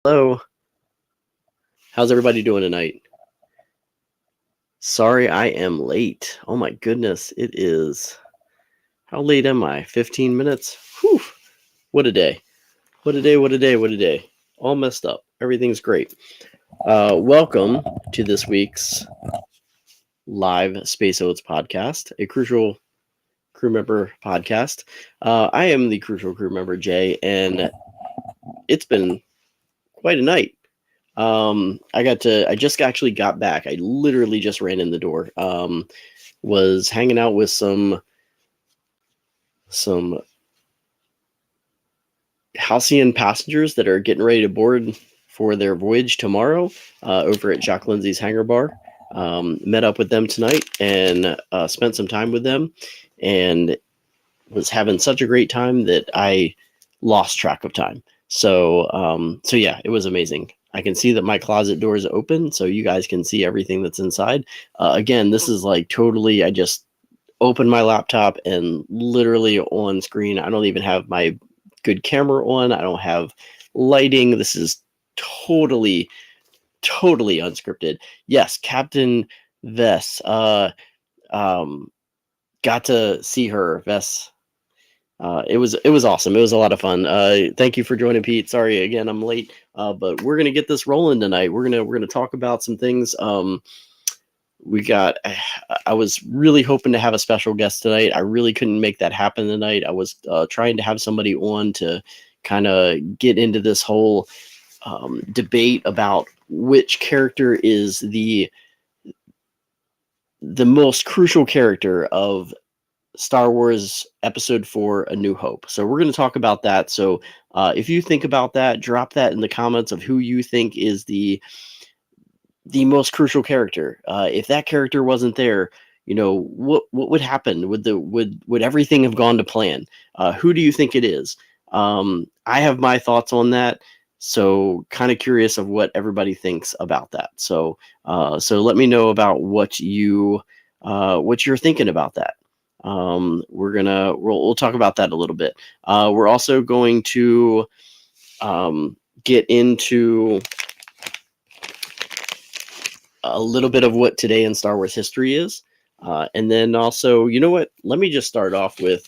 Hello. How's everybody doing tonight? Sorry I am late. Oh my goodness. It is. How late am I? 15 minutes? Whew. What a day. What a day. What a day. What a day. All messed up. Everything's great. Welcome to this week's live Space Oats podcast, a crucial crew member podcast. I am the crucial crew member, Jay, and it's been quite a night. I just actually got back. I literally just ran in the door. Was hanging out with some Halcyon passengers that are getting ready to board for their voyage tomorrow, over at Jock Lindsay's Hangar Bar. Met up with them tonight and spent some time with them, and was having such a great time that I lost track of time. So yeah, it was amazing. I can see that my closet door is open, so you guys can see everything that's inside. Again, this is like totally, I just opened my laptop and literally on screen, I don't even have my good camera on. I don't have lighting. This is totally unscripted. Yes, Captain Vess. Got to see her, Vess. It was awesome. It was a lot of fun. Thank you for joining, Pete. Sorry again, I'm late. But we're gonna get this rolling tonight. We're gonna talk about some things. I was really hoping to have a special guest tonight. I really couldn't make that happen tonight. I was trying to have somebody on to kind of get into this whole debate about which character is the most crucial character of Star Wars Episode IV, A New Hope. So we're going to talk about that. So if you think about that, drop that in the comments of who you think is the most crucial character. If that character wasn't there, what would happen? Would everything have gone to plan? Who do you think it is? I have my thoughts on that. So kind of curious of what everybody thinks about that. So let me know about what you're thinking about that. We'll talk about that a little bit. We're also going to get into a little bit of what today in Star Wars history is. And then also, you know what? Let me just start off with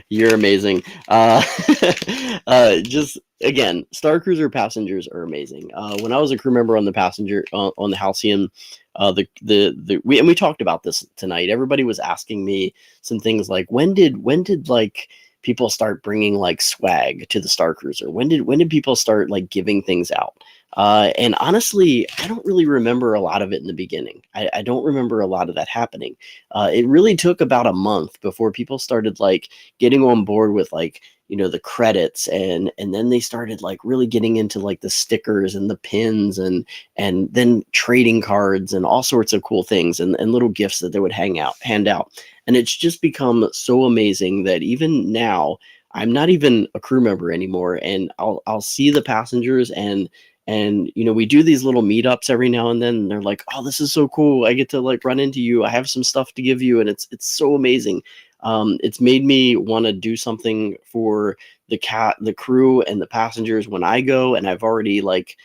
you're amazing. Just again, Star Cruiser passengers are amazing. When I was a crew member on the passenger on the Halcyon, we talked about this tonight. Everybody was asking me some things like when did like people start bringing like swag to the Star Cruiser? When did people start like giving things out? And honestly, I don't really remember a lot of it in the beginning. I don't remember a lot of that happening. It really took about a month before people started like getting on board with like, the credits, and then they started like really getting into like the stickers and the pins and then trading cards and all sorts of cool things and little gifts that they would hand out. And it's just become so amazing that even now I'm not even a crew member anymore, and I'll see the passengers and we do these little meetups every now and then, and they're like, oh, this is so cool. I get to like run into you. I have some stuff to give you. And it's so amazing. It's made me want to do something for the crew and the passengers when I go. And I've already like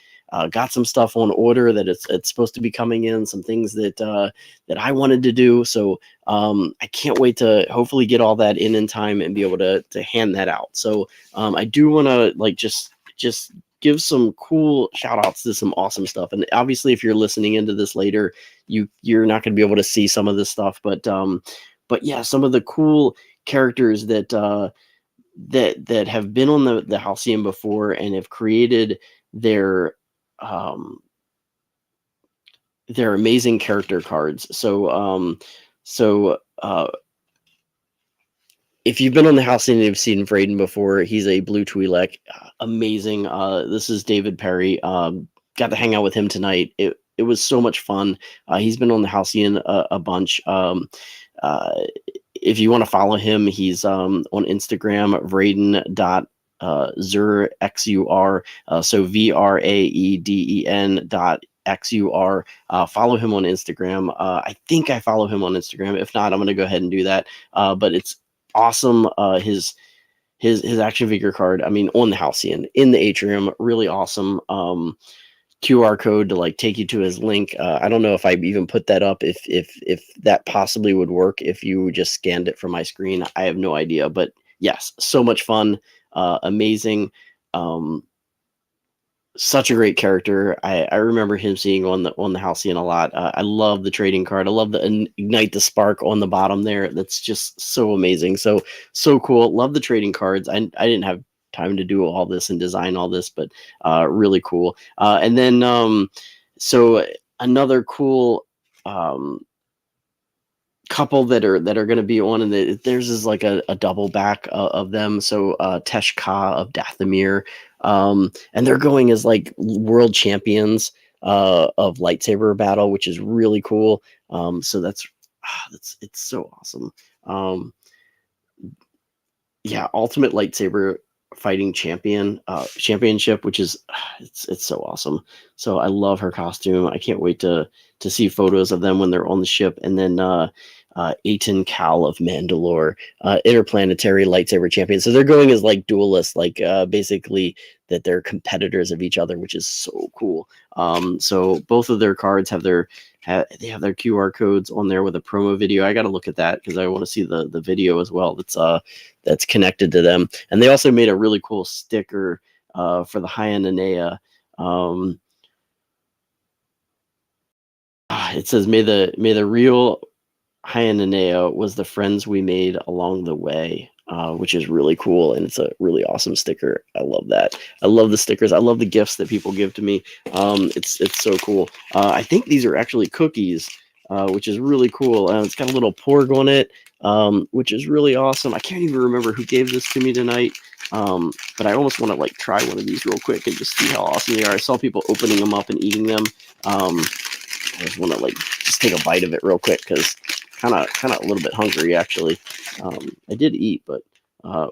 got some stuff on order that it's supposed to be coming in, some things that I wanted to do. So I can't wait to hopefully get all that in time and be able to hand that out. So I do want to like just give some cool shout outs to some awesome stuff. And obviously if you're listening into this later, you're not going to be able to see some of this stuff, but yeah, some of the cool characters that have been on the Halcyon before and have created their amazing character cards. So if you've been on the Halcyon and you've seen Frayden before, he's a blue Twi'lek. Amazing. This is David Perry. Got to hang out with him tonight. It was so much fun. He's been on the Halcyon a bunch. If you want to follow him, he's on Instagram, Vraeden.xur. So VRAEDEN.xur. Follow him on Instagram. I think I follow him on Instagram. If not, I'm going to go ahead and do that. But it's awesome. His his action figure card. I mean, on the Halcyon in the atrium, really awesome. QR code to like take you to his link. I don't know if I even put that up, if that possibly would work if you just scanned it from my screen. I have no idea, but yes, so much fun, amazing. Such a great character. I remember him seeing on the Halcyon a lot. I love the trading card. I love the Ignite the Spark on the bottom there. That's just so amazing. So cool. Love the trading cards. I didn't have time to do all this and design all this, but really cool. And then so another cool couple that are going to be on, and theirs is like a double back of them. So Tesh Ka of Dathomir, and they're going as like world champions of lightsaber battle, which is really cool. So that's it's so awesome. Yeah, ultimate lightsaber fighting championship, which is it's so awesome. So I love her costume. I can't wait to see photos of them when they're on the ship. And then Aten Cal of Mandalore, interplanetary lightsaber champion. So they're going as like duelists, like basically that they're competitors of each other, which is so cool. So both of their cards have their QR codes on there with a promo video. I got to look at that because I want to see the video as well. That's connected to them. And they also made a really cool sticker for the High-End Anea. It says, "May the real High-End Anea was the friends we made along the way," which is really cool, and it's a really awesome sticker. I love that. I love the stickers. I love the gifts that people give to me. It's so cool. I think these are actually cookies, which is really cool. It's got a little porg on it, which is really awesome. I can't even remember who gave this to me tonight, but I almost want to like try one of these real quick and just see how awesome they are. I saw people opening them up and eating them. I just want to like just take a bite of it real quick because kind of a little bit hungry actually. I did eat, but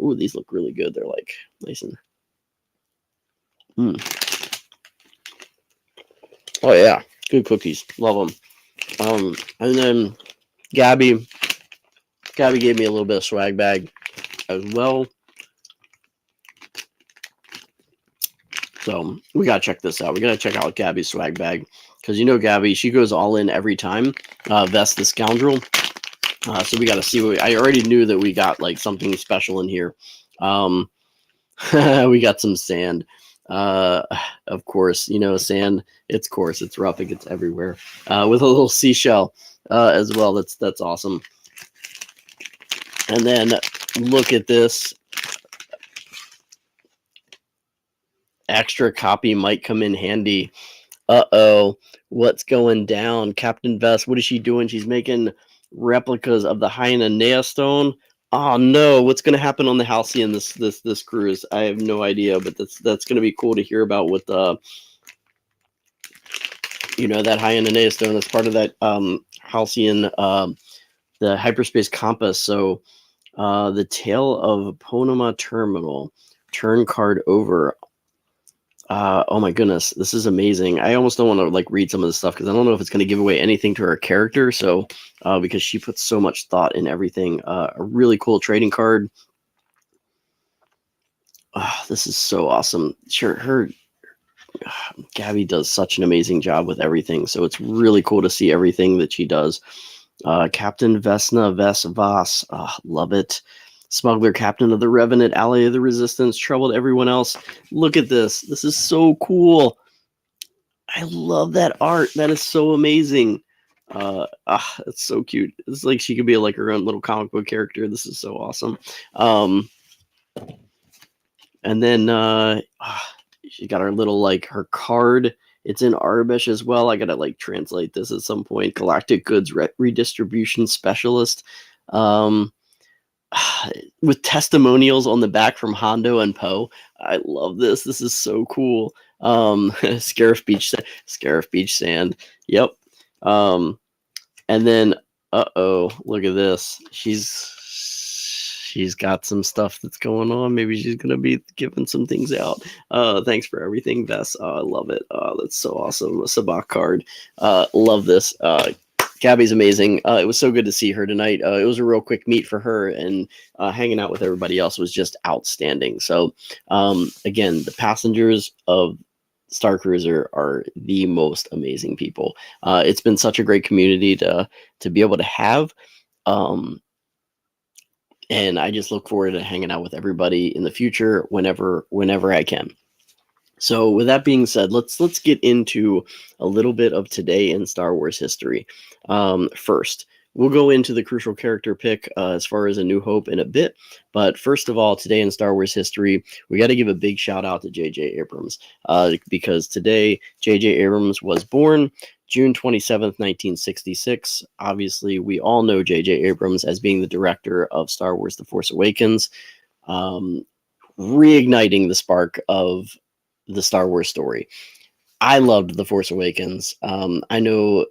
ooh, these look really good. They're like nice and oh yeah, good cookies. Love them. And then Gabby gave me a little bit of swag bag as well. So we gotta check this out. We gotta check out Gabby's swag bag because you know Gabby, she goes all in every time. Vest the Scoundrel. So we gotta see I already knew that we got like something special in here. We got some sand. Of course, you know, sand, it's coarse, it's rough, it gets everywhere. With a little seashell as well. That's awesome. And then look at this. Extra copy might come in handy. Uh-oh, what's going down? Captain Vess, what is she doing? She's making replicas of the High-End Anea stone. Oh no, what's going to happen on the Halcyon this cruise? I have no idea, but that's going to be cool to hear about with you know, that High-End Anea stone. That's part of that Halcyon, the hyperspace compass. So the Tale of Ponoma Terminal, turn card over. Oh my goodness, this is amazing. I almost don't want to like read some of this stuff because I don't know if it's going to give away anything to her character. So because she puts so much thought in everything. A really cool trading card. This is so awesome. Sure, Gabby does such an amazing job with everything. So it's really cool to see everything that she does. Captain Vesna Ves Voss. Love it. Smuggler, captain of the Revenant, ally of the Resistance, troubled everyone else. Look at this. This is so cool. I love that art. That is so amazing. It's so cute. It's like she could be like her own little comic book character. This is so awesome. And then she got her little like her card. It's in Arabic as well. I gotta like translate this at some point. Galactic Goods Redistribution Specialist. With testimonials on the back from Hondo and Poe. I love this. This is so cool. Scarif Beach Sand. Yep. And then look at this. She's got some stuff that's going on. Maybe she's gonna be giving some things out. Thanks for everything, Vess. I love it. That's so awesome. A Sabak card. Love this. Gabby's amazing. It was so good to see her tonight. It was a real quick meet for her, and hanging out with everybody else was just outstanding. So, again, the passengers of Star Cruiser are the most amazing people. It's been such a great community to be able to have, and I just look forward to hanging out with everybody in the future whenever I can. So with that being said, let's get into a little bit of today in Star Wars history. First, we'll go into the crucial character pick as far as A New Hope in a bit. But first of all, today in Star Wars history, we got to give a big shout out to J.J. Abrams because today J.J. Abrams was born June 27th, 1966. Obviously, we all know J.J. Abrams as being the director of Star Wars The Force Awakens, reigniting the spark of the Star Wars story. I loved The Force Awakens. I know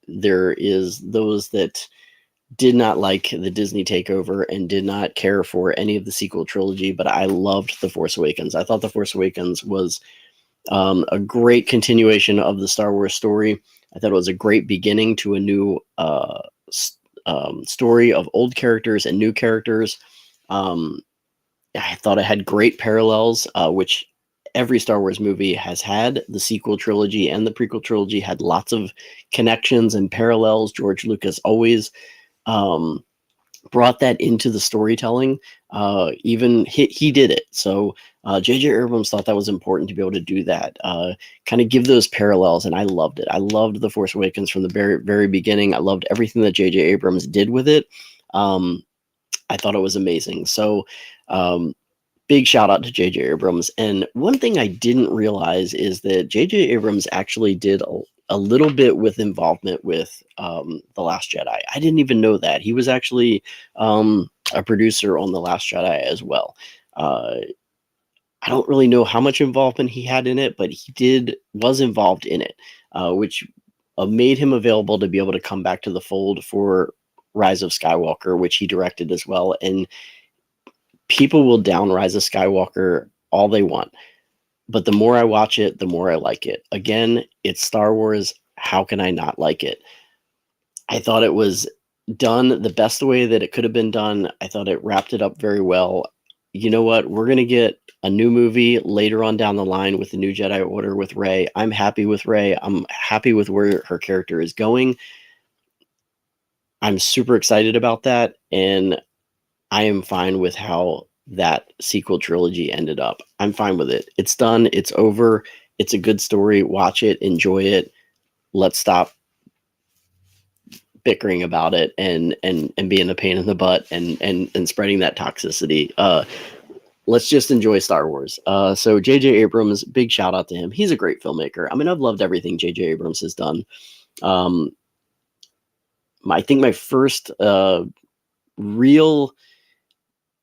there is those that did not like the Disney takeover and did not care for any of the sequel trilogy, but I loved The Force Awakens. I thought The Force Awakens was a great continuation of the Star Wars story. I thought it was a great beginning to a new story of old characters and new characters. I thought it had great parallels, which every Star Wars movie has had. The sequel trilogy and the prequel trilogy had lots of connections and parallels. George Lucas always brought that into the storytelling. Even he did it. So J.J. Abrams thought that was important to be able to do that, kind of give those parallels, and I loved it. I loved The Force Awakens from the very, very beginning. I loved everything that J.J. Abrams did with it. I thought it was amazing. So big shout out to J.J. Abrams. And one thing I didn't realize is that J.J. Abrams actually did a little bit with involvement with The Last Jedi. I didn't even know that. He was actually a producer on The Last Jedi as well. I don't really know how much involvement he had in it, but he was involved in it, which made him available to be able to come back to the fold for Rise of Skywalker, which he directed as well. And people will down Rise of Skywalker all they want, but the more I watch it, the more I like it. Again, it's Star Wars. How can I not like it? I thought it was done the best way that it could have been done. I thought it wrapped it up very well. You know what? We're going to get a new movie later on down the line with the New Jedi Order with Rey. I'm happy with Rey. I'm happy with where her character is going. I'm super excited about that, and I am fine with how that sequel trilogy ended up. I'm fine with it. It's done. It's over. It's a good story. Watch it. Enjoy it. Let's stop bickering about it and being a pain in the butt and spreading that toxicity. Let's just enjoy Star Wars. So J.J. Abrams, big shout out to him. He's a great filmmaker. I mean, I've loved everything J.J. Abrams has done. I think my first real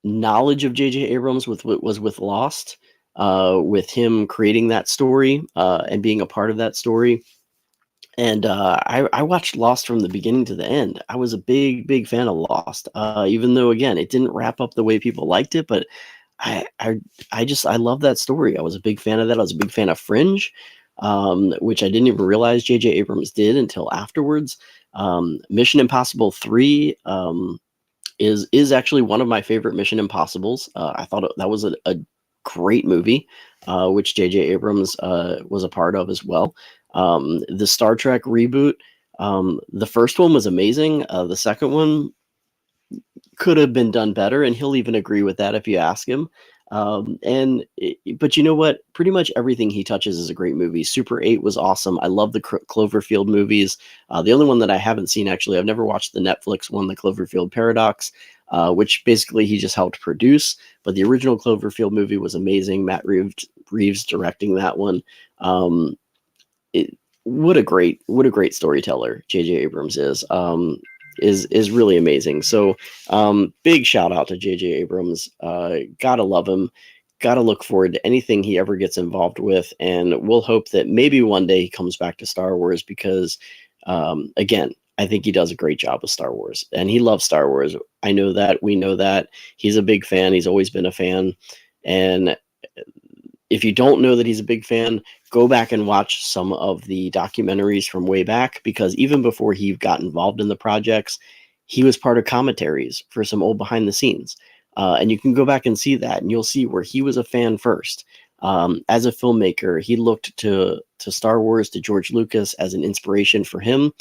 knowledge of J.J. Abrams was with Lost, with him creating that story and being a part of that story. And I watched Lost from the beginning to the end. I was a big fan of Lost, even though, again, it didn't wrap up the way people liked it. But I love that story. I was a big fan of that. I was a big fan of Fringe, which I didn't even realize J.J. Abrams did until afterwards. Mission Impossible 3 is actually one of my favorite Mission Impossibles. I thought that was a great movie, which J.J. Abrams was a part of as well. The Star Trek reboot, the first one was amazing. The second one could have been done better, and he'll even agree with that if you ask him. But you know what? Pretty much everything he touches is a great movie. Super 8 was awesome. I love the Cloverfield movies. The only one that I haven't seen, actually, I've never watched the Netflix one, the Cloverfield Paradox, which basically he just helped produce. But the original Cloverfield movie was amazing. Matt Reeves directing that one. What a great storyteller J.J. Abrams is really amazing. So big shout out to J.J. Abrams. Gotta love him. Gotta look forward to anything he ever gets involved with. And we'll hope that maybe one day he comes back to Star Wars because, again, I think he does a great job with Star Wars. And he loves Star Wars. I know that. We know that. He's a big fan. He's always been a fan. And if you don't know that he's a big fan, go back and watch some of the documentaries from way back, because even before he got involved in the projects, he was part of commentaries for some old behind the scenes. And you can go back and see that, and you'll see where he was a fan first. As a filmmaker, he looked to Star Wars, to George Lucas as an inspiration for him.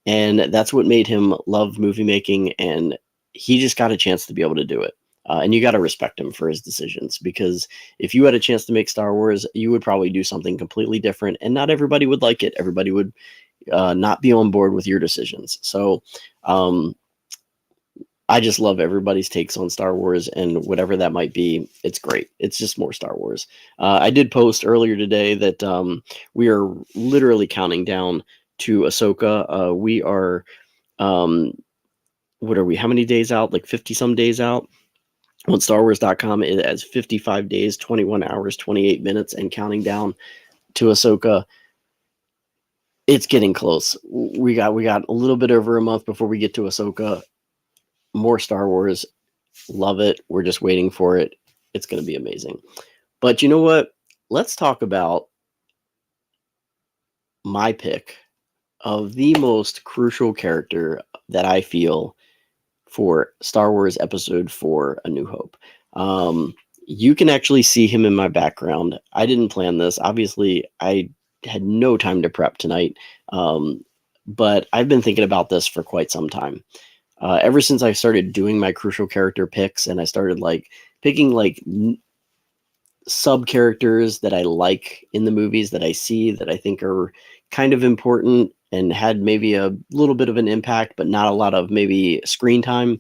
And that's what made him love movie making. And he just got a chance to be able to do it. And you got to respect him for his decisions, because if you had a chance to make Star Wars, you would probably do something completely different, and not everybody would like it. Everybody would not be on board with your decisions. So I just love everybody's takes on Star Wars, and whatever that might be, it's great. It's just more Star Wars. I did post earlier today that we are literally counting down to Ahsoka. We are, what are we? How many days out? Like 50 some days out. On StarWars.com, it has 55 days, 21 hours, 28 minutes, and counting down to Ahsoka. It's getting close. We got a little bit over a month before we get to Ahsoka. More Star Wars. Love it. We're just waiting for it. It's going to be amazing. But you know what? Let's talk about my pick of the most crucial character that I feel for Star Wars Episode IV, A New Hope. You can actually see him in my background. I didn't plan this. Obviously, I had no time to prep tonight, but I've been thinking about this for quite some time. Ever since I started doing my crucial character picks, and I started picking sub characters that I like in the movies, that I see that I think are kind of important and had maybe a little bit of an impact, but not a lot of maybe screen time.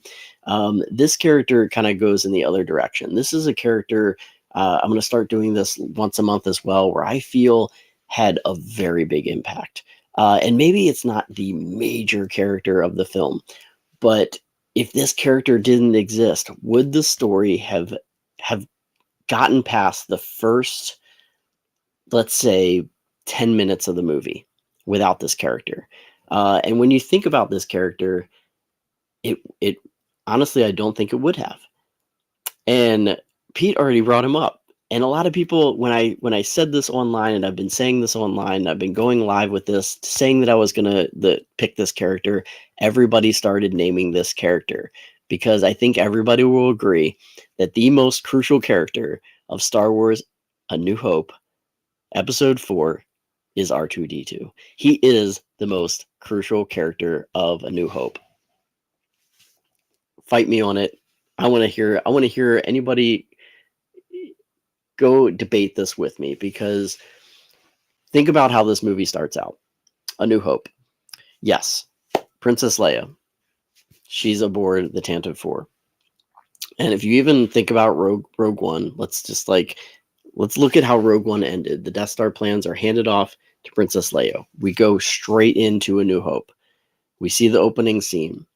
This character kind of goes in the other direction. This is a character, I'm going to start doing this once a month as well, where I feel had a very big impact. And maybe it's not the major character of the film, but if this character didn't exist, would the story have gotten past the first, let's say, 10 minutes of the movie without this character? And when you think about this character, it honestly, I don't think it would have. And Pete already brought him up. And a lot of people, when I said this online, and I've been saying this online, I've been going live with this, saying that I was going to pick this character, everybody started naming this character, because I think everybody will agree that the most crucial character of Star Wars A New Hope, Episode IV, is R2-D2. He is the most crucial character of A New Hope. Fight me on it. I want to hear anybody go debate this with me, because think about how this movie starts out. A New Hope. Yes, Princess Leia. She's aboard the Tantive 4. And if you even think about Rogue One, let's look at how Rogue One ended. The Death Star plans are handed off to Princess Leia. We go straight into A New Hope. We see the opening scene.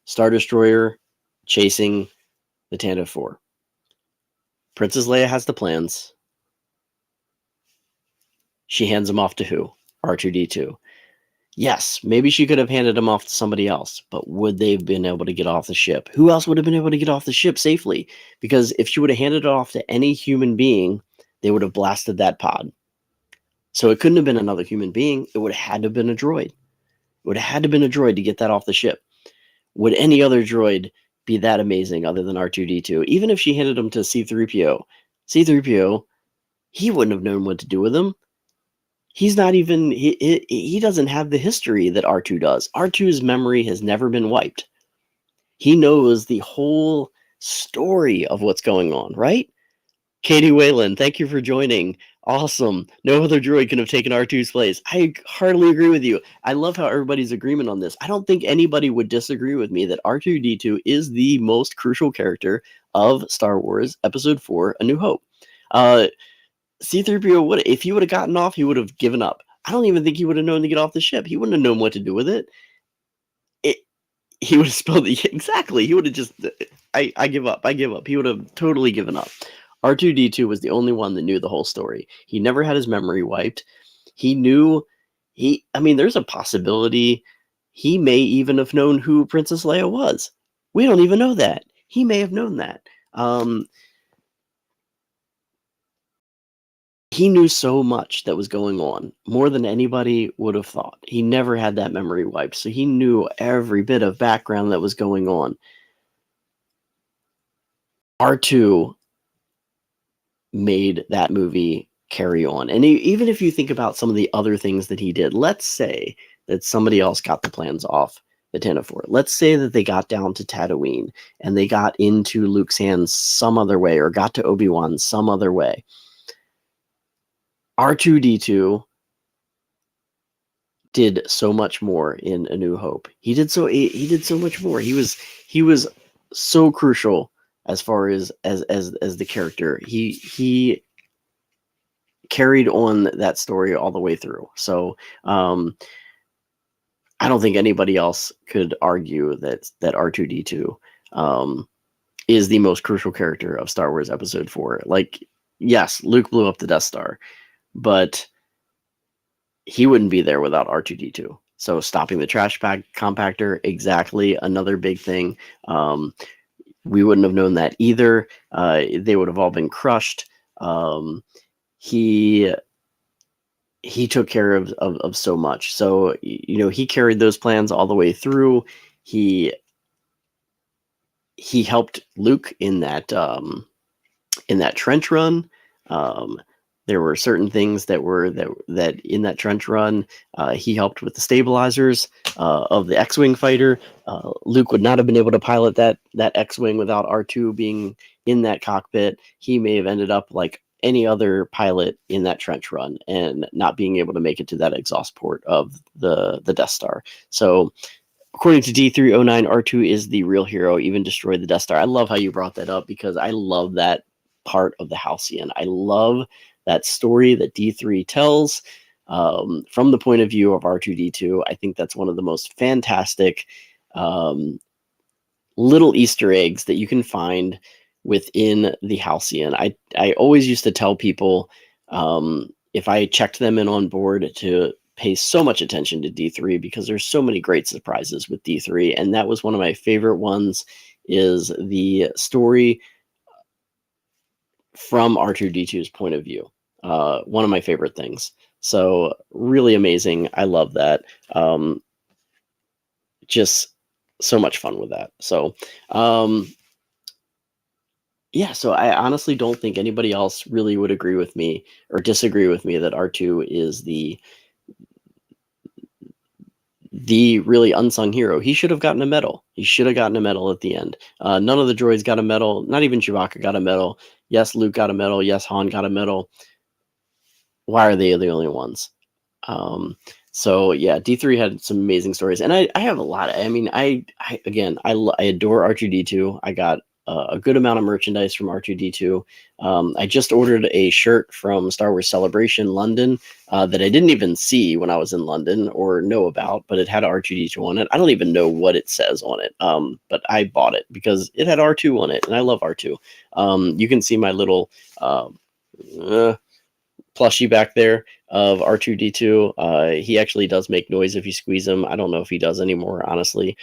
Star Destroyer chasing the Tantive 4. Princess Leia has the plans. She hands them off to who? R2-D2. Yes, maybe she could have handed him off to somebody else, but would they have been able to get off the ship? Who else would have been able to get off the ship safely? Because if she would have handed it off to any human being, they would have blasted that pod. So it couldn't have been another human being. It would have had to have been a droid. It would have had to have been a droid to get that off the ship. Would any other droid be that amazing other than R2-D2? Even if she handed him to C-3PO, he wouldn't have known what to do with him. He's not even, he doesn't have the history that R2 does. R2's memory has never been wiped. He knows the whole story of what's going on, right? Katie Whalen, thank you for joining. Awesome. No other droid can have taken R2's place. I heartily agree with you. I love how everybody's agreement on this. I don't think anybody would disagree with me that R2-D2 is the most crucial character of Star Wars Episode IV, A New Hope. C-3PO, if he would have gotten off, he would have given up. I don't even think he would have known to get off the ship. He wouldn't have known what to do with it. He would have spelled it. Exactly. He would have just, I give up. He would have totally given up. R2-D2 was the only one that knew the whole story. He never had his memory wiped. There's a possibility he may even have known who Princess Leia was. We don't even know that. He may have known that. he knew so much that was going on, more than anybody would have thought. He never had that memory wiped, so he knew every bit of background that was going on. R2 made that movie carry on. And even if you think about some of the other things that he did, let's say that somebody else got the plans off the Tantive. Let's say that they got down to Tatooine and they got into Luke's hands some other way, or got to Obi-Wan some other way. R2-D2 did so much more in A New Hope. He did so much more. He was so crucial as far as the character. He carried on that story all the way through. So I don't think anybody else could argue that R2-D2 is the most crucial character of Star Wars Episode 4. Like, yes, Luke blew up the Death Star, but he wouldn't be there without R2-D2. So stopping the trash compactor, exactly, another big thing. We wouldn't have known that either. They would have all been crushed. He took care of so much. So, he carried those plans all the way through. He helped Luke in that trench run. There were certain things that in that trench run, he helped with the stabilizers of the X-Wing fighter. Luke would not have been able to pilot that X-Wing without R2 being in that cockpit. He may have ended up like any other pilot in that trench run and not being able to make it to that exhaust port of the Death Star. So, according to D309, R2 is the real hero, even destroyed the Death Star. I love how you brought that up, because I love that part of the Halcyon. I love that story that D3 tells from the point of view of R2-D2. I think that's one of the most fantastic little Easter eggs that you can find within the Halcyon. I always used to tell people, if I checked them in on board, to pay so much attention to D3, because there's so many great surprises with D3. And that was one of my favorite ones, is the story from R2-D2's point of view. One of my favorite things. So really amazing. I love that. Just so much fun with that. So, yeah, so I honestly don't think anybody else really would agree with me or disagree with me that R2 is the really unsung hero. He should have gotten a medal. He should have gotten a medal at the end. None of the droids got a medal. Not even Chewbacca got a medal. Yes, Luke got a medal. Yes, Han got a medal. Why are they the only ones? So yeah, D3 had some amazing stories, and I have a lot. I adore R2-D2. I got a good amount of merchandise from R2-D2. I just ordered a shirt from Star Wars Celebration London that I didn't even see when I was in London or know about, but it had R2-D2 on it. I don't even know what it says on it, but I bought it because it had R2 on it, and I love R2. You can see my little plushie back there of R2-D2. He actually does make noise if you squeeze him. I don't know if he does anymore, honestly.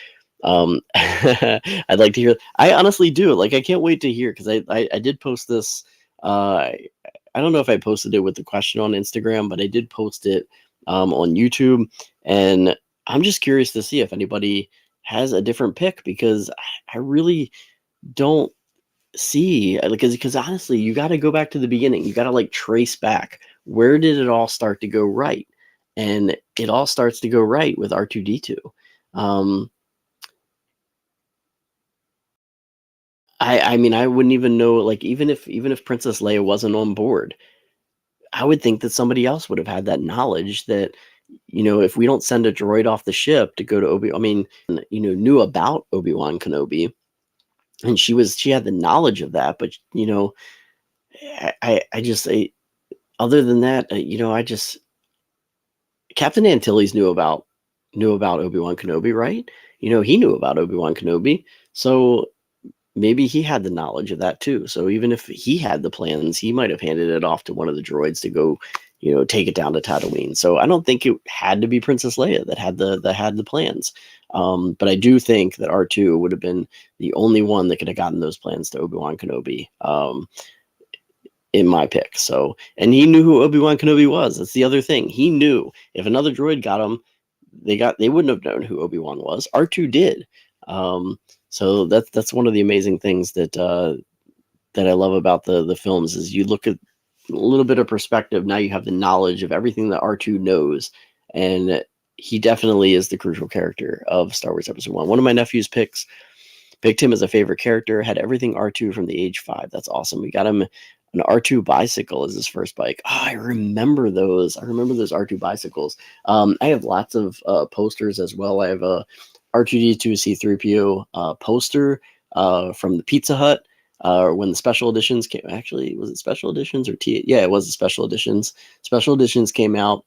I'd like to hear. I honestly do. Like, I can't wait to hear, because I did post this. I don't know if I posted it with the question on Instagram, but I did post it on YouTube, and I'm just curious to see if anybody has a different pick, because I really don't see, because honestly, you got to go back to the beginning. You got to like trace back, where did it all start to go right? And it all starts to go right with R2-D2. I mean, I wouldn't even know, like, even if Princess Leia wasn't on board, I would think that somebody else would have had that knowledge that, if we don't send a droid off the ship to go to knew about Obi-Wan Kenobi, and she had the knowledge of that, but I just other than that, Captain Antilles knew about Obi-Wan Kenobi, right? He knew about Obi-Wan Kenobi, so maybe he had the knowledge of that too. So even if he had the plans, he might have handed it off to one of the droids to go, take it down to Tatooine. So I don't think it had to be Princess Leia that had the plans. But I do think that R2 would have been the only one that could have gotten those plans to Obi-Wan Kenobi. in my pick. So, and he knew who Obi-Wan Kenobi was. That's the other thing. He knew if another droid got him, they wouldn't have known who Obi-Wan was. R2 did. So that's one of the amazing things that that I love about the films is you look at a little bit of perspective. Now you have the knowledge of everything that R2 knows, and he definitely is the crucial character of Star Wars Episode 1. One of my nephews picked him as a favorite character, had everything R2 from the age 5. That's awesome. We got him an R2 bicycle as his first bike. Oh, I remember those. I remember those R2 bicycles. I have lots of posters as well. I have a R2D2 C3PO poster from the Pizza Hut when the special editions came. Actually, was it special editions or T? Yeah, it was the special editions. Special editions came out.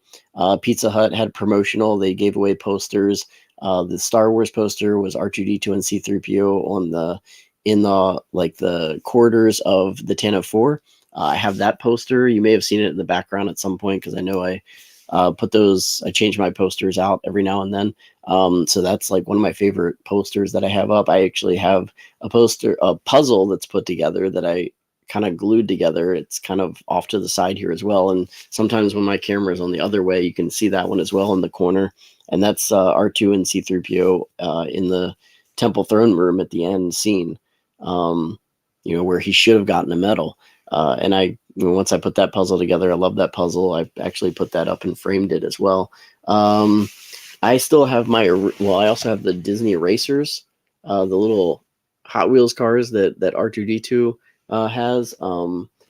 Pizza Hut had promotional. They gave away posters. The Star Wars poster was R2D2 and C3PO in the corridors of the Tantive 4. I have that poster. You may have seen it in the background at some point because I know I I change my posters out every now and then. So that's like one of my favorite posters that I have up. I actually have a puzzle that's put together that I kind of glued together. It's kind of off to the side here as well. And sometimes when my camera is on the other way, you can see that one as well in the corner. And that's R2 and C3PO in the Temple Throne Room at the end scene, where he should have gotten a medal. And once I put that puzzle together, I love that puzzle. I actually put that up and framed it as well. I still have I also have the Disney Racers, the little Hot Wheels cars that R2D2 has.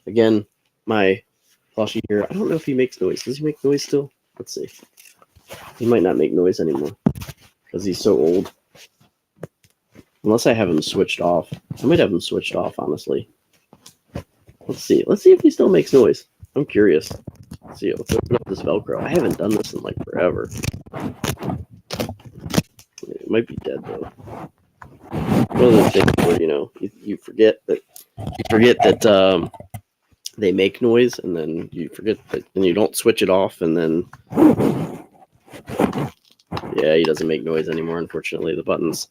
Again, my plushie here, I don't know if he makes noise. Does he make noise still? Let's see. He might not make noise anymore because he's so old. Unless I have him switched off. I might have him switched off, honestly. Let's see. Let's see if he still makes noise. I'm curious. Let's see. Let's open up this Velcro. I haven't done this in like forever. It might be dead though. One of those things where you forget that they make noise, and then you forget that, and you don't switch it off, and then he doesn't make noise anymore. Unfortunately, the button's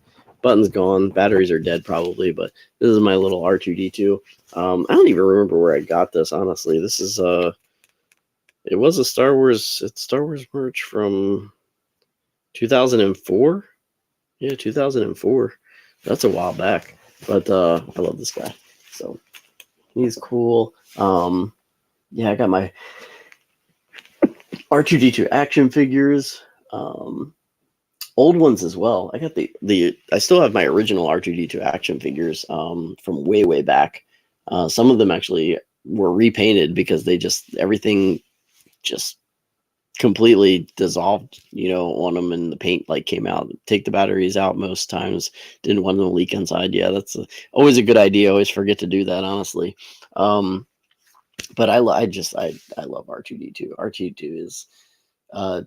gone. Batteries are dead probably, but this is my little R2D2. I don't even remember where I got this, honestly. This is it was a Star Wars merch from 2004. Yeah, 2004. That's a while back, but I love this guy. So he's cool. I got my R2D2 action figures. Old ones as well. I got I still have my original R2D2 action figures from way back. Some of them actually were repainted because everything just completely dissolved, on them, and the paint came out. Take the batteries out most times. Didn't want them to leak inside. Yeah, that's always a good idea. I always forget to do that, honestly. But I love R2D2. R2D2 is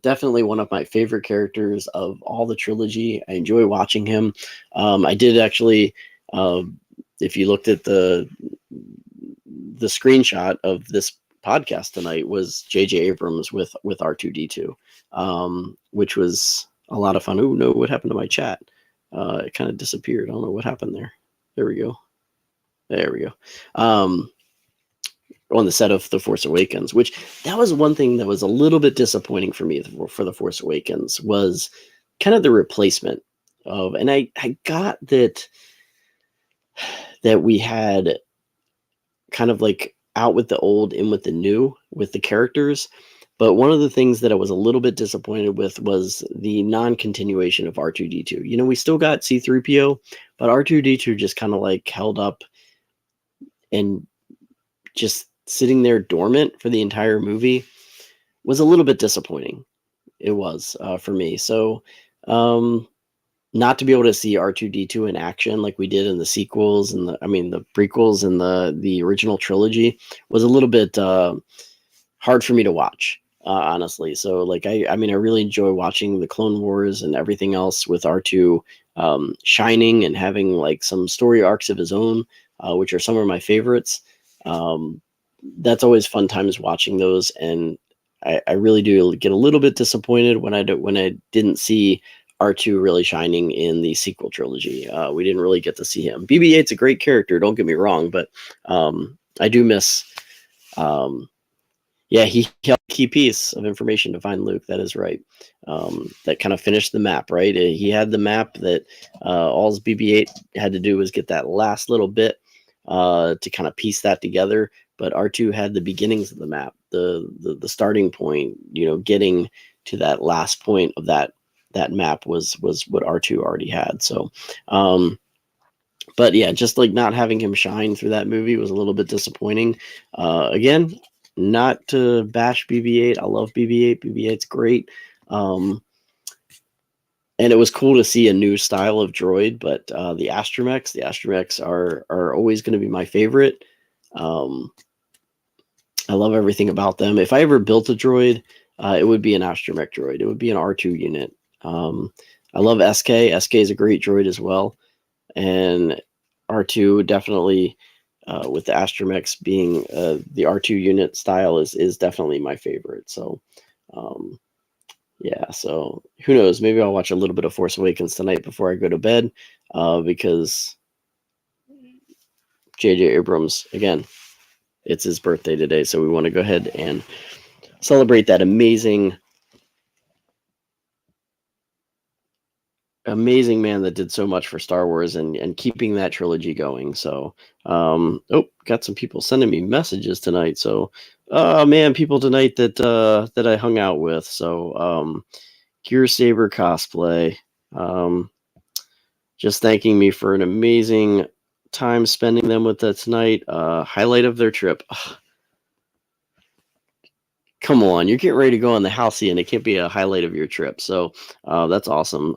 definitely one of my favorite characters of all the trilogy. I enjoy watching him. I did actually, if you looked at the screenshot of this podcast tonight, was J.J. Abrams with R2D2, which was a lot of fun. Oh no, what happened to my chat? It kind of disappeared. I don't know what happened there. There we go. On the set of The Force Awakens, which that was one thing that was a little bit disappointing for me for The Force Awakens, was kind of the replacement of, and I got that we had kind of like out with the old, in with the new, with the characters. But one of the things that I was a little bit disappointed with was the non-continuation of R2D2. We still got C3PO, but R2D2 just kind of like held up and just sitting there dormant for the entire movie was a little bit disappointing. It was for me. So not to be able to see R2D2 in action like we did in the sequels and the prequels and the original trilogy was a little bit hard for me to watch, honestly. So I really enjoy watching the Clone Wars and everything else with R2 shining and having some story arcs of his own, which are some of my favorites. That's always fun times watching those, and I really do get a little bit disappointed when I didn't see R2 really shining in the sequel trilogy. We didn't really get to see him. BB-8's a great character, don't get me wrong, but I do miss Yeah, he held a key piece of information to find Luke. That is right. That kind of finished the map, right? He had the map that all BB-8 had to do was get that last little bit to kind of piece that together. But R2 had the beginnings of the map, the starting point. Getting to that last point of that map was what R2 already had. So, but yeah, just like not having him shine through that movie was a little bit disappointing. Again, not to bash BB-8. I love BB-8. BB-8's great. And it was cool to see a new style of droid, but the astromechs are always going to be my favorite. I love everything about them. If I ever built a droid, it would be an astromech droid. It would be an R2 unit. I love SK. SK is a great droid as well. And R2 definitely, with the astromechs being the R2 unit style, is definitely my favorite. So, yeah. So who knows? Maybe I'll watch a little bit of Force Awakens tonight before I go to bed, because J.J. Abrams, again, it's his birthday today, so we want to go ahead and celebrate that amazing man that did so much for Star Wars and keeping that trilogy going. So, got some people sending me messages tonight. So, man, people tonight that I hung out with. So, Gear Saber cosplay, just thanking me for an amazing time spending them with us tonight. Highlight of their trip. Come on, you're getting ready to go on the Halcyon. It can't be a highlight of your trip. So, that's awesome.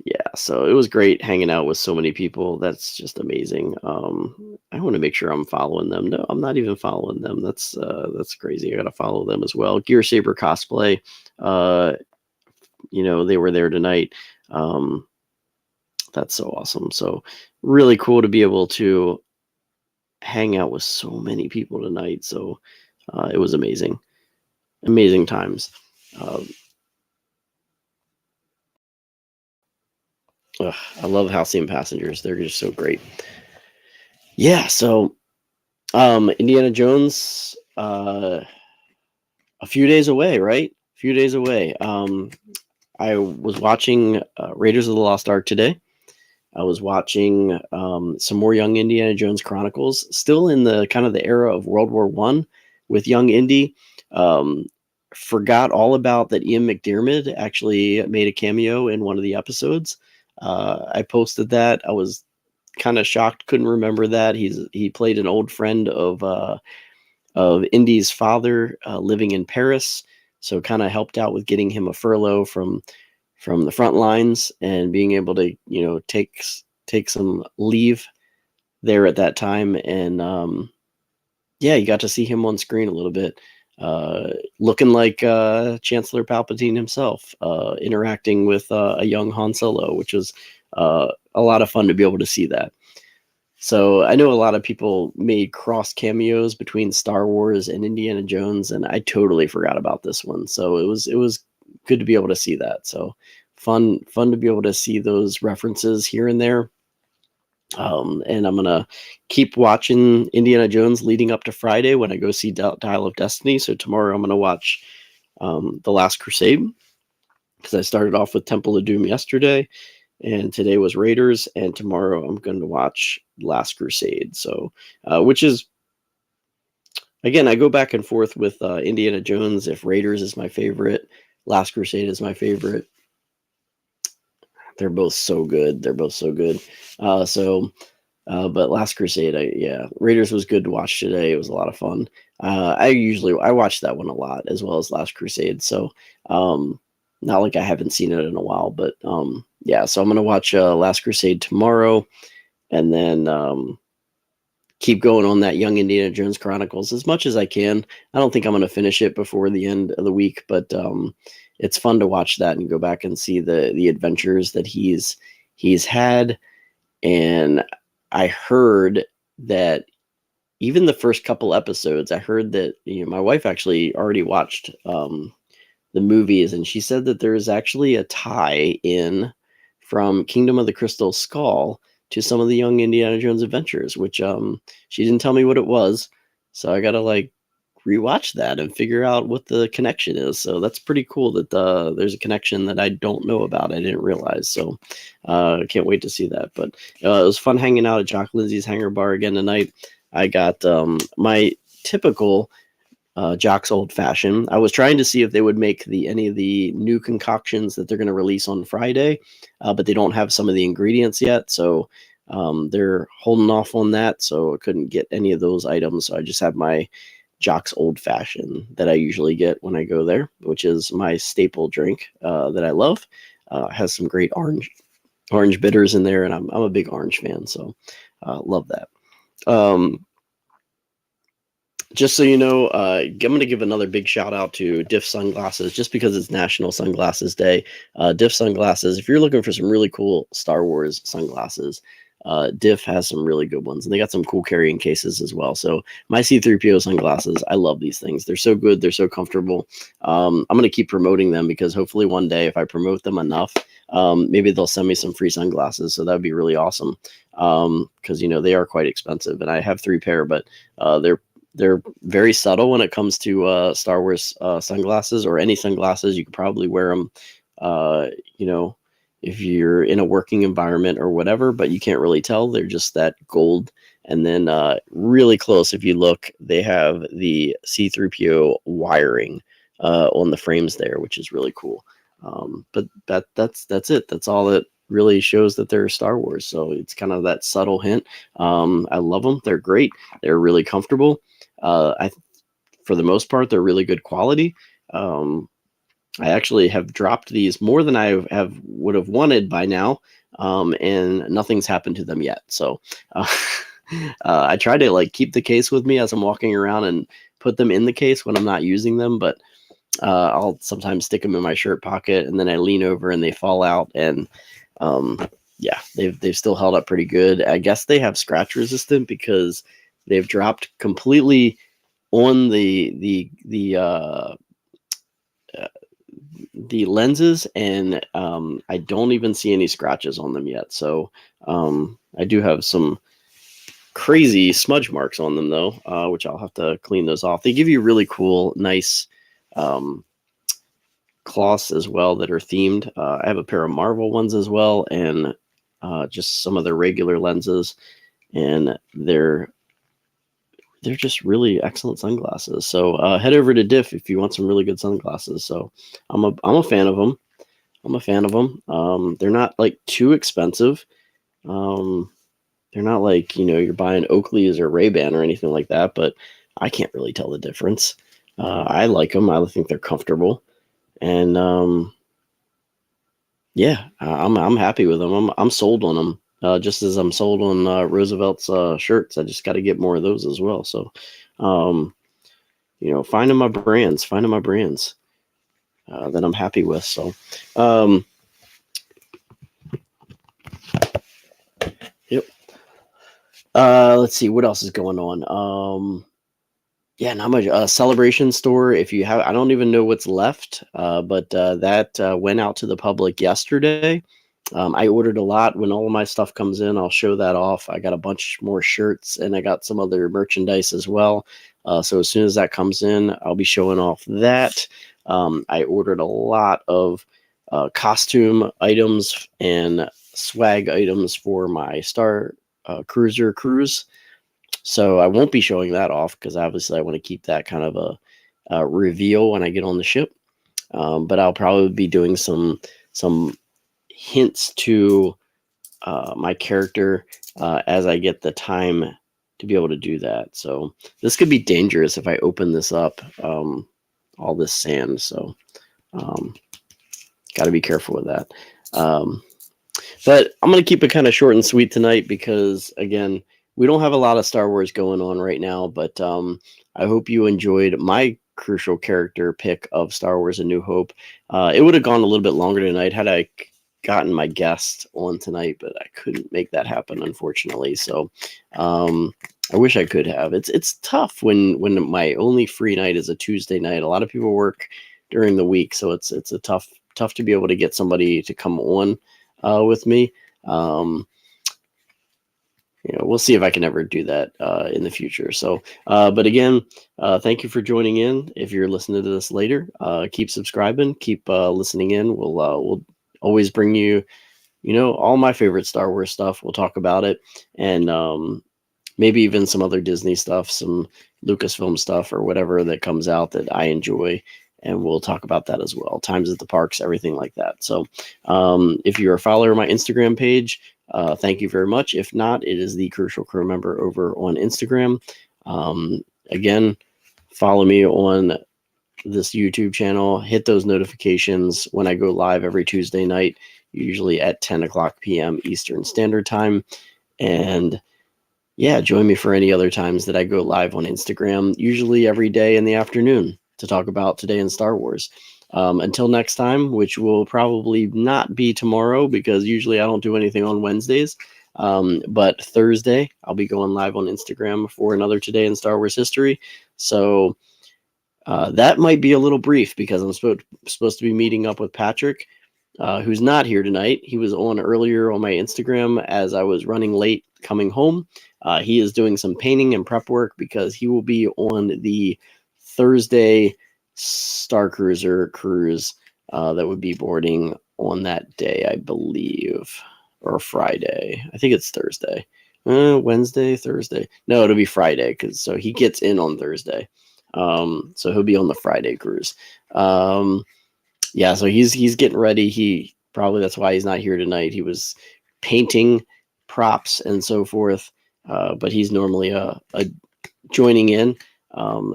Yeah, so it was great hanging out with so many people. That's just amazing. I want to make sure I'm following them. No, I'm not even following them. That's crazy. I got to follow them as well. Gear Saber cosplay. They were there tonight. That's so awesome. So really cool to be able to hang out with so many people tonight. So it was amazing. Amazing times. I love Halcyon Passengers. They're just so great. Yeah, so Indiana Jones, a few days away, right? A few days away. I was watching Raiders of the Lost Ark today. I was watching some more Young Indiana Jones Chronicles, still in the kind of the era of World War I with Young Indy. Forgot all about that Ian McDiarmid actually made a cameo in one of the episodes. I posted that. I was kind of shocked, couldn't remember that. He played an old friend of Indy's father living in Paris, so kind of helped out with getting him a furlough from the front lines and being able to take some leave there at that time. And yeah, you got to see him on screen a little bit, looking like Chancellor Palpatine himself, interacting with a young Han Solo, which was a lot of fun to be able to see that. So I know a lot of people made cross cameos between Star Wars and Indiana Jones, and I totally forgot about this one. So it was good to be able to see that. So fun to be able to see those references here and there. And I'm gonna keep watching Indiana Jones leading up to Friday when I go see Dial of Destiny. So tomorrow I'm gonna watch The Last Crusade, because I started off with Temple of Doom yesterday, and today was Raiders, and tomorrow I'm going to watch Last Crusade. So, which is, again, I go back and forth with Indiana Jones. If Raiders is my favorite, Last Crusade is my favorite. They're both so good. But Last Crusade, Raiders was good to watch today. It was a lot of fun. I watch that one a lot, as well as Last Crusade. So, not like I haven't seen it in a while, but yeah. So I'm gonna watch Last Crusade tomorrow, and then keep going on that Young Indiana Jones Chronicles as much as I can. I don't think I'm gonna finish it before the end of the week, but it's fun to watch that and go back and see the adventures that he's had. And I heard that even the first couple episodes, I heard that my wife actually already watched the movies, and she said that there is actually a tie in from Kingdom of the Crystal Skull to some of the Young Indiana Jones Adventures, which she didn't tell me what it was, so I gotta like rewatch that and figure out what the connection is. So that's pretty cool that there's a connection that I don't know about. I didn't realize. So I can't wait to see that. But it was fun hanging out at Jock Lindsay's Hangar Bar again tonight. I got my typical Jock's Old Fashioned. I was trying to see if they would make any of the new concoctions that they're going to release on Friday, but they don't have some of the ingredients yet, so they're holding off on that. So I couldn't get any of those items. So I just have my Jock's Old Fashioned that I usually get when I go there, which is my staple drink that I love. Has some great orange bitters in there, and I'm a big orange fan, so love that. Just so you know, I'm going to give another big shout out to Diff Sunglasses, just because it's National Sunglasses Day. Diff Sunglasses, if you're looking for some really cool Star Wars sunglasses, Diff has some really good ones, and they got some cool carrying cases as well. So my C-3PO sunglasses, I love these things. They're so good. They're so comfortable. I'm going to keep promoting them, because hopefully one day, if I promote them enough, maybe they'll send me some free sunglasses. So that would be really awesome, because, you know, they are quite expensive, and I have 3 pair, but they're very subtle when it comes to Star Wars sunglasses, or any sunglasses. You could probably wear them, you know, if you're in a working environment or whatever, but you can't really tell. They're just that gold. And then really close, if you look, they have the C-3PO wiring on the frames there, which is really cool. But that's it. That's all it really shows that they're Star Wars. So it's kind of that subtle hint. I love them. They're great. They're really comfortable. For the most part, they're really good quality. I actually have dropped these more than I would have wanted by now, and nothing's happened to them yet. So I try to like keep the case with me as I'm walking around and put them in the case when I'm not using them, but I'll sometimes stick them in my shirt pocket, and then I lean over and they fall out. And yeah, they've still held up pretty good. I guess they have scratch resistant, because they've dropped completely on the lenses, and I don't even see any scratches on them yet. So I do have some crazy smudge marks on them though, which I'll have to clean those off. They give you really cool, nice cloths as well that are themed. I have a pair of Marvel ones as well, and just some of their regular lenses, and they're just really excellent sunglasses. So head over to Diff if you want some really good sunglasses. So I'm a fan of them. They're not like too expensive. They're not like, you know, you're buying Oakley's or Ray-Ban or anything like that, but I can't really tell the difference. I like them. I think they're comfortable, and yeah, I'm happy with them. I'm sold on them. Just as I'm sold on Roosevelt's shirts. I just got to get more of those as well. So, you know, finding my brands that I'm happy with. So, yep. Let's see what else is going on. Yeah, not much. Celebration store. If you have, I don't even know what's left, but that went out to the public yesterday. I ordered a lot. When all of my stuff comes in, I'll show that off. I got a bunch more shirts, and I got some other merchandise as well. So as soon as that comes in, I'll be showing off that. I ordered a lot of costume items and swag items for my Star Cruiser cruise. So I won't be showing that off, because obviously I want to keep that kind of a reveal when I get on the ship. But I'll probably be doing some hints to my character as I get the time to be able to do that. So this could be dangerous if I open this up, all this sand. So got to be careful with that. But I'm going to keep it kind of short and sweet tonight, because again, we don't have a lot of Star Wars going on right now, but I hope you enjoyed my crucial character pick of Star Wars A New Hope. It would have gone a little bit longer tonight had I gotten my guest on tonight, but I couldn't make that happen, unfortunately. So I wish I could have. It's tough when my only free night is a Tuesday night. A lot of people work during the week, so it's a tough to be able to get somebody to come on with me. we'll see if I can ever do that in the future. So, but again, thank you for joining in. If you're listening to this later, keep subscribing, keep listening in. We'll always bring you, all my favorite Star Wars stuff. We'll talk about it, and maybe even some other Disney stuff, some Lucasfilm stuff, or whatever that comes out that I enjoy. And we'll talk about that as well. Times at the parks, everything like that. So if you're a follower of my Instagram page, thank you very much. If not, it is the Crucial Crew member over on Instagram. Again, follow me on this YouTube channel. Hit those notifications when I go live every Tuesday night, usually at 10 o'clock p.m. Eastern Standard Time. And yeah, join me for any other times that I go live on Instagram, usually every day in the afternoon, to talk about today in Star Wars. Until next time, which will probably not be tomorrow because usually I don't do anything on Wednesdays. But Thursday, I'll be going live on Instagram for another Today in Star Wars History. So that might be a little brief because I'm supposed to be meeting up with Patrick, who's not here tonight. He was on earlier on my Instagram as I was running late coming home. He is doing some painting and prep work because he will be on the Thursday Star Cruiser cruise that would be boarding on that day, I believe, or Friday. I think it's Thursday. Wednesday, Thursday. No, it'll be Friday so he gets in on Thursday. So he'll be on the Friday cruise. Yeah, so he's getting ready. That's why he's not here tonight. He was painting props and so forth, but he's normally joining in.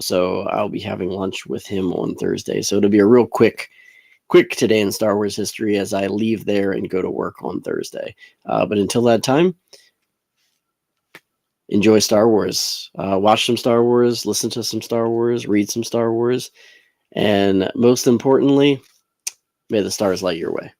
So I'll be having lunch with him on Thursday. So it'll be a real quick Today in Star Wars History as I leave there and go to work on Thursday. But until that time, enjoy Star Wars. Watch some Star Wars, listen to some Star Wars, read some Star Wars, and most importantly, may the stars light your way.